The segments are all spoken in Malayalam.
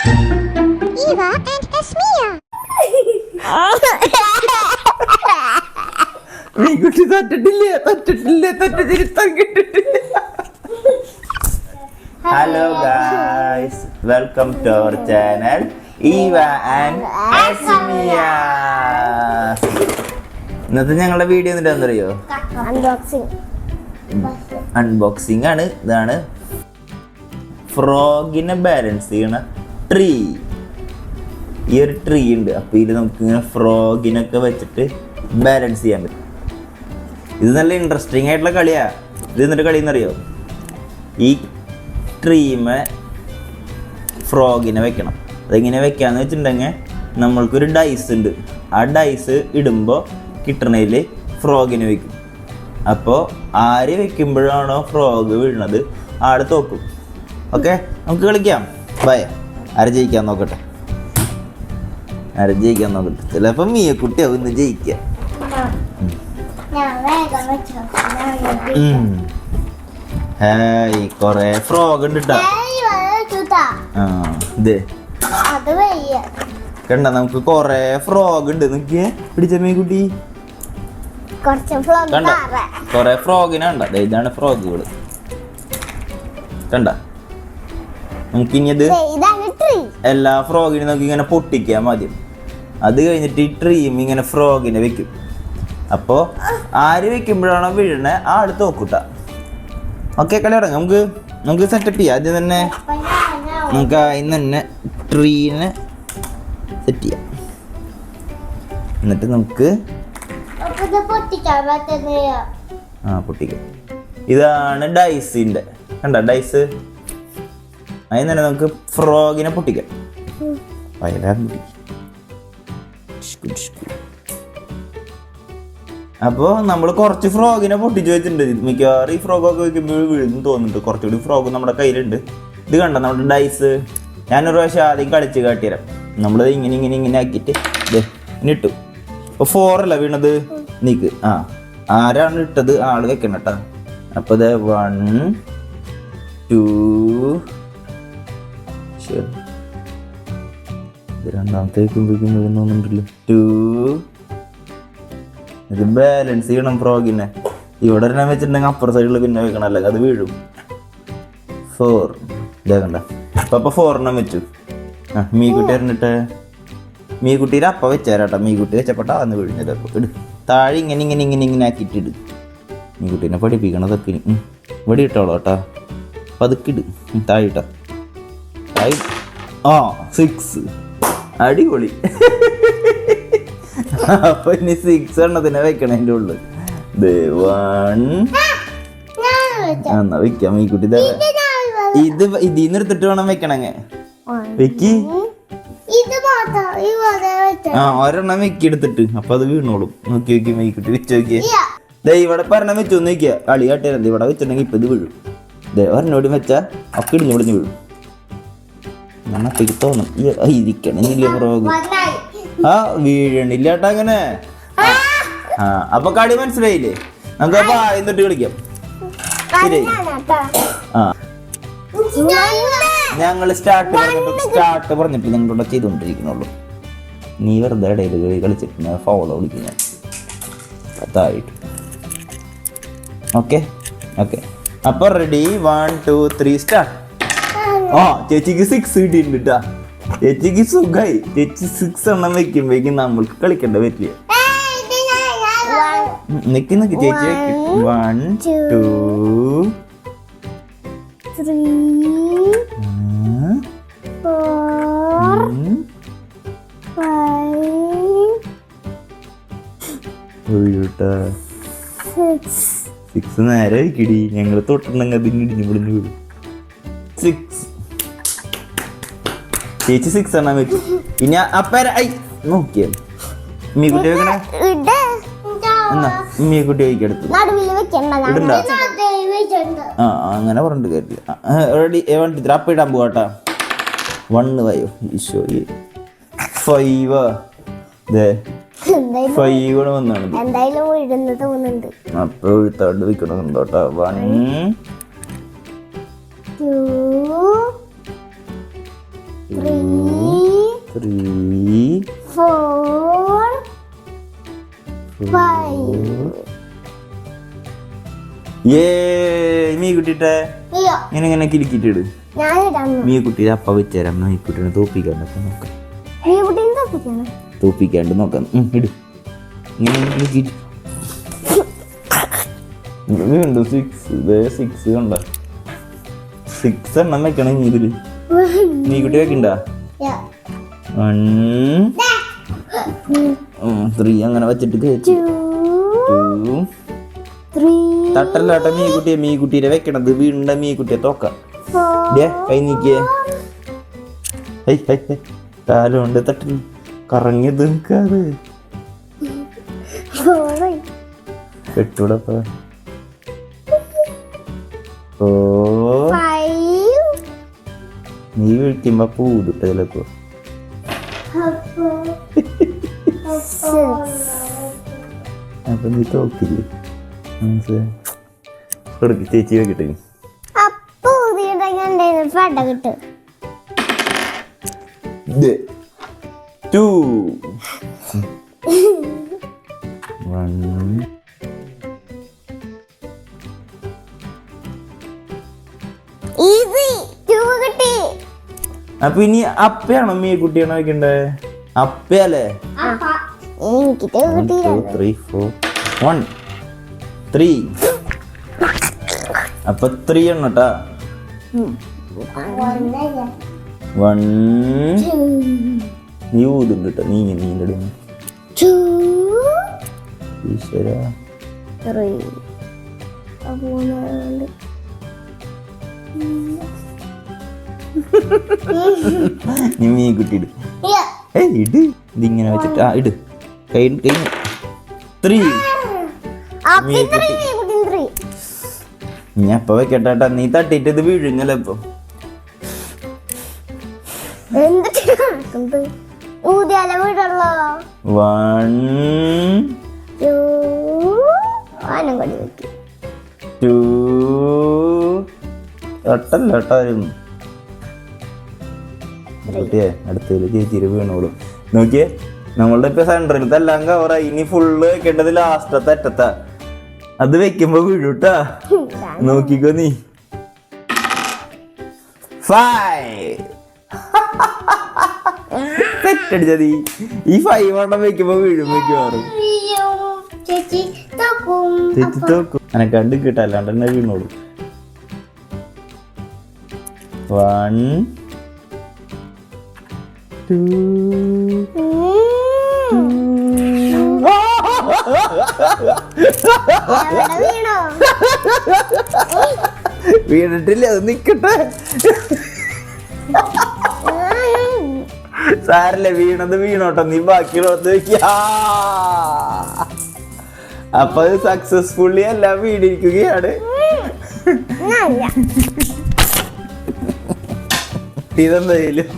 Eva and Esmia. മീൻകുട്ടി തിരുത്താൻ കിട്ടിട്ടില്ല. Hello guys, welcome to our channel Eva and Esmia. ഇന്നത്തെ ഞങ്ങളുടെ വീഡിയോ എന്താണെന്നറിയോ? അൺബോക്സിംഗ് ആണ്. ഇതാണ് ഫ്രോഗിനെ ബാലൻസ് ചെയ്യണ ട്രീ. ഈ ഒരു ട്രീ ഉണ്ട്. അപ്പോൾ ഇതിൽ നമുക്ക് ഇങ്ങനെ ഫ്രോഗിനൊക്കെ വെച്ചിട്ട് ബാലൻസ് ചെയ്യാൻ പറ്റും. ഇത് നല്ല ഇൻട്രസ്റ്റിംഗ് ആയിട്ടുള്ള കളിയാ. ഇത് എന്നിട്ട് കളി എന്നറിയോ? ഈ ട്രീമെ ഫ്രോഗിനെ വെക്കണം. അതെങ്ങനെ വെക്കാന്ന് വെച്ചിട്ടുണ്ടെങ്കിൽ നമ്മൾക്കൊരു ഡൈസ് ഉണ്ട്. ആ ഡൈസ് ഇടുമ്പോൾ കിട്ടണതിൽ ഫ്രോഗിനെ വെക്കും. അപ്പോൾ ആര് വെക്കുമ്പോഴാണോ ഫ്രോഗ് വീഴുന്നത് ആടെ തോക്കും. ഓക്കെ, നമുക്ക് കളിക്കാം. ബൈ. ആരെ ജയിക്കാൻ നോക്കട്ടെ, ആരെ ജയിക്കാൻ നോക്കട്ടെ. ചിലപ്പോൾ മീയക്കുട്ടിയാവും ഇന്ന് ജയിക്കുക. ഹായ്, കൊറേ ഫ്രോഗ് ഉണ്ട് കേട്ടോ. ഇത് കണ്ട, നമുക്ക് കൊറേ ഫ്രോഗ് ഉണ്ട്. നോക്കിയേ, പിടിച്ച മീൻകുട്ടി കണ്ട, കൊറേ ഫ്രോഗിനെ കണ്ട. ഇതാണ് ഫ്രോഗുകള് കണ്ട. നമുക്കിനി അത് എല്ലാ ഫ്രോഗിനും നമുക്ക് ഇങ്ങനെ പൊട്ടിക്കാം ആദ്യം. അത് കഴിഞ്ഞിട്ട് ഈ ട്രീം ഇങ്ങനെ ഫ്രോഗിനെ വെക്കും. അപ്പോൾ ആര് വെക്കുമ്പോഴാണോ വീഴണേ ആള് തോക്കൂട്ട. ഓക്കെ, കളി തുടങ്ങാം. നമുക്ക് സെറ്റപ്പ് ചെയ്യാം. ആദ്യം തന്നെ നമുക്ക് അതിന് തന്നെ ട്രീനെ സെറ്റ് ചെയ്യാം. എന്നിട്ട് നമുക്ക് പൊട്ടിക്കാം. ഇതാണ് ഡൈസിൻ്റെ കണ്ട ഡൈസ്. അതിന് തന്നെ നമുക്ക് ഫ്രോഗിനെ പൊട്ടിക്കാം. അപ്പോൾ നമ്മൾ കുറച്ച് ഫ്രോഗിനെ പൊട്ടിച്ച് വെച്ചിട്ടുണ്ട്. മിക്കവാറും ഈ ഫ്രോഗൊക്കെ വെക്കുമ്പോൾ വീഴുന്നു തോന്നുന്നുണ്ട്. കുറച്ചുകൂടി ഫ്രോഗ് നമ്മുടെ കയ്യിലുണ്ട്. ഇത് കണ്ട നമ്മുടെ ഡൈസ്. ഞാനൊരു പ്രാവശ്യം ആദ്യം കളിച്ച് കാട്ടിത്തരാം. നമ്മളത് ഇങ്ങനെ ഇങ്ങനെ ഇങ്ങനെ ആക്കിയിട്ട് ഇങ്ങനെ ഇട്ടു. ഇപ്പോൾ 4 അല്ല വീണത്. നീക്ക് ആരാണ് ഇട്ടത് ആള് വെക്കണം കേട്ടോ. അപ്പോൾ ഇത് 1 2 ഇത് രണ്ടാമത്തെ വെക്കുമ്പോഴേക്കും വീഴുന്നുണ്ടല്ലോ. 2 ഇത് ബാലൻസ് ചെയ്യണം ഫ്രോഗിനെ. ഇവിടെ ഒരെണ്ണം വെച്ചിട്ടുണ്ടെങ്കിൽ അപ്പുറ സൈഡിൽ പിന്നെ വെക്കണം, അല്ലെങ്കിൽ അത് വീഴും. 4 ഇതാ കണ്ട. അപ്പോൾ 4 എണ്ണം വെച്ചു. മീൻകുട്ടി എറിഞ്ഞിട്ട് മീൻകുട്ടീരെ അപ്പം വെച്ചേരാട്ടോ. മീൻകുട്ടി വെച്ചപ്പോട്ടാ അന്ന് വീഴുന്നത്. അപ്പോൾ ഇട് താഴെ ഇങ്ങനെ ഇങ്ങനെ ഇങ്ങനെ ഇങ്ങനെ ആക്കിയിട്ട് ഇട്. മീൻകുട്ടീനെ പഠിപ്പിക്കണതൊക്കെ ഇവിടെ ഇട്ടോളൂ കേട്ടോ. അപ്പം അതൊക്കെ ഇട് താഴെ ഇട്ടോ. 6 അടിപൊളി. അപ്പൊ ഇനി 6 എണ്ണത്തിനെ വെക്കണം അതിൻ്റെ ഉള്ളിൽ. 1 എന്നാ വെക്കാം. ഈ കുട്ടി ഇത് ഇതിന്ന് എടുത്തിട്ട് വേണം വെക്കണങ്ങ. വെക്കി ഒരെണ്ണം വെക്കി എടുത്തിട്ട് അപ്പൊ അത് വീണോളും. നോക്കി നോക്കി മീക്കുട്ടി വെച്ച് നോക്കിയേ. ഇവിടെ പറഞ്ഞ വെച്ചു നോക്കിയാ കളി കാട്ടിയാൽ ഇവിടെ വെച്ചിട്ടുണ്ടെങ്കിൽ ഇപ്പൊ ഇത് വീഴും. ഒരെണ്ണോടി വെച്ചാ ഒക്കെ ഇടിഞ്ഞു വിളിഞ്ഞു വീഴും. നമ്മക്ക് തോന്നും ഇരിക്കണില്ല ഫ്രോഗ്. വീഴണില്ല കേട്ടോ അങ്ങനെ. അപ്പൊ കളി മനസ്സിലായില്ലേ? നമുക്ക് അപ്പൊ എന്നിട്ട് കളിക്കാം. ശരി. ഞങ്ങൾ സ്റ്റാർട്ട് പറഞ്ഞിട്ട് ഞങ്ങളിവിടെ ചെയ്തുകൊണ്ടിരിക്കണുള്ളൂ. നീ വെറുതെ ഇടയിൽ കളിച്ചിട്ട് ഫൗള് വിളിക്കും ഞാൻ താഴെയിട്ട്. ഓക്കെ ഓക്കെ, അപ്പൊ റെഡി. 1 2 3 സ്റ്റാർട്ട്. ചേച്ചിക്ക് 6 കിട്ടിയിട്ടുണ്ട് കേട്ടാ. ചേച്ചിക്ക് സുഖായി. ചേച്ചി 6 എണ്ണം വെക്കുമ്പോഴേക്കും നമ്മൾക്ക് കളിക്കേണ്ട പറ്റില്ല. നിക്ക് ചേച്ചി 1 2 3 4 5 6 നേരെ കിടി. ഞങ്ങൾ തൊട്ടുണ്ടെങ്കിൽ അതിന് ഇടിഞ്ഞു പൊളിഞ്ഞു വീടും. 6 ചേച്ചി 6 എണ്ണം വെച്ചു. ഇനി അപ്പ നോക്കിയ മീക്കുട്ടി വെക്കണേ. എന്നാ മീക്കുട്ടി വയ്ക്കെടുത്തു ഇടണ്ട. അങ്ങനെ പറഞ്ഞിട്ട് കാര്യമില്ല. റെഡി 1 2 3 അപ്പ ഇടാൻ പോവാട്ടാ. 1 വയോ ഈശോ 5 5 കൂടെ വന്നാണ്. അപ്പൊ എഴുത്താണ്ട് വെക്കണമെന്നുണ്ടോട്ടാ. 1 2 3 4 5 മീ കുട്ടിട്ടെ ഇങ്ങനെ കിലുക്കിട്ടിട്. മീക്കുട്ടിയുടെ അപ്പ വെച്ചേരാം. മീക്കുട്ടിനെ തോപ്പിക്കാണ്ട് നോക്കാം. തോപ്പിക്കാണ്ട് നോക്കാം. ഇട് വീണ്ടും 6 കണ്ട 6 എണ്ണം വെക്കണം. ഇതില് മീക്കുട്ടി വെക്കണ്ട. 1 3 അങ്ങനെ വെച്ചിട്ട് 2 തട്ടല്ലാട്ട മീക്കുട്ടിയെ വെക്കണത്. വീണ്ട മീക്കുട്ടിയെ തോക്കാം. കൈ നീക്കിയേ. കാലുകൊണ്ട് തട്ടിൽ കറങ്ങി നിൽക്കാതെ കെട്ടൂടപ്പ. നീ വിളിക്കുമ്പോ പൂതിട്ട ചിലപ്പോ. അപ്പൊ നീ തോക്കില്ലേ? കൊടുക്ക് ചേച്ചി വെക്കട്ടെ. 2 1 അപ്പൊ ഇനി അപ്പയാണോ മീക്കുട്ടിയാണോ വെക്കണ്ടേ? അപ്പയല്ലേ? 3 അപ്പൊ 3 എണ്ണട്ടാ. 1 നീ ഊതുണ്ട് കേട്ടോ. നീന്റെ ഈശ്വര. നീ മീക്കുട്ടി ഇട്. ഇട് ഇതിങ്ങനെ വെച്ചിട്ട് ഇട്. കൈ 3 ഞാൻ അപ്പൊ വെക്കട്ടാ. നീ തട്ടിട്ട് ഇത് വീഴുങ്ങല്ലോ. ഇപ്പൊ 1 2 തട്ടല്ലോട്ടായിരുന്നു. അടുത്തതില് ചേച്ചിര് വീണോളും. നോക്കിയേ, നമ്മളുടെ ഇപ്പൊ സെന്ററിലത്തെ എല്ലാം കവറായി. ഇനി ഫുള്ള് വെക്കേണ്ടത് ലാസ്റ്റത്തെ അറ്റത്താ. അത് വെക്കുമ്പോ വീഴൂട്ടാ. നോക്കിക്കോ നീ. 5 സെറ്റടിച്ചതി. ഈ 5 വണ്ണം വെക്കുമ്പോ വീഴും. വെക്കുവാറും ചേച്ചി തോക്കും. അനക്കണ്ട് കിട്ടാ. അല്ലാണ്ട് തന്നെ വീണോളൂ. 1 2 വീണിട്ടില്ല. അത് നിക്കട്ടെ. സാരല്ലേ, വീണത് വീണോട്ടോ. നീ ബാക്കിയുള്ളത് വെക്ക. അപ്പൊ അത് സക്സസ്ഫുള്ളി എല്ലാം വീണിരിക്കുകയാണ്. ഇതെന്തായാലും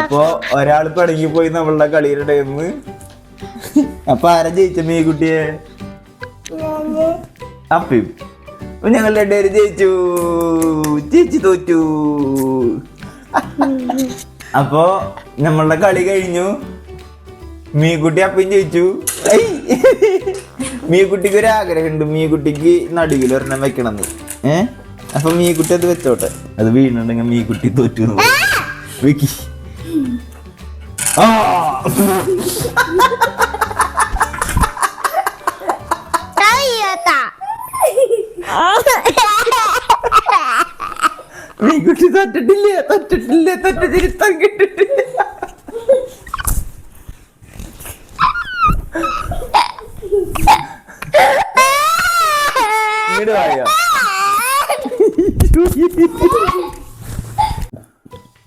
അപ്പൊ ഒരാള് പടങ്ങി പോയി നമ്മളുടെ കളിയുടെ ടൈം. അപ്പൊ ആരാ ജയിച്ച മീക്കുട്ടിയെ? അപ്പി. ഞങ്ങൾ രണ്ടുപേരും ജയിച്ചു. ചേച്ചി തോറ്റു. അപ്പൊ നമ്മളുടെ കളി കഴിഞ്ഞു. മീക്കുട്ടി അപ്പയും ജയിച്ചു. മീക്കുട്ടിക്ക് ഒരു ആഗ്രഹമുണ്ട്. മീക്കുട്ടിക്ക് നടുവിൽ ഒരെണ്ണം വെക്കണമെന്ന്. അപ്പൊ മീക്കുട്ടി അത് വെച്ചോട്ടെ. അത് വീണുണ്ടെങ്കിൽ മീക്കുട്ടി തോറ്റു. വെക്കി. മീക്കുട്ടി തട്ടിട്ടില്ല. തിരുത്താൻ കിട്ടിട്ടില്ല.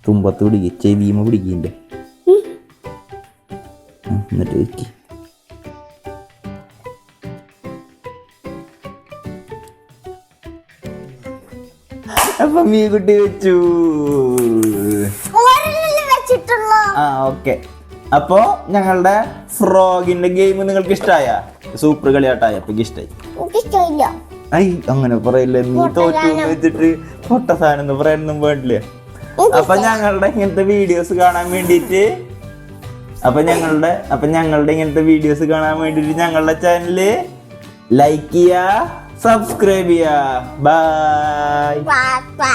തുമ്പത്ത് പിടിക്കുക. ചെവിമ പിടിക്കണ്ട. എന്നിട്ട് വെക്കി. അപ്പൊ മീക്കുട്ടി വെച്ചു. ഓക്കെ. അപ്പോ ഞങ്ങളുടെ ഫ്രോഗിന്റെ ഗെയിം നിങ്ങൾക്ക് ഇഷ്ടായ? സൂപ്പർ കളിയാട്ടായ? അപ്പൊ ഇഷ്ടായി? ഐ അങ്ങനെ പറയില്ല. നീ തോറ്റു വെച്ചിട്ട് പൊട്ട സാധനം പറയാനൊന്നും പാടില്ല. അപ്പൊ ഞങ്ങളുടെ ഇങ്ങനത്തെ വീഡിയോസ് കാണാൻ വേണ്ടിട്ട് ഇങ്ങനത്തെ വീഡിയോസ് കാണാൻ വേണ്ടിട്ട് ഞങ്ങളുടെ ചാനല് ലൈക്ക് ചെയ്യാ, സബ്സ്ക്രൈബ് ചെയ്യാ. ബൈ. Papa.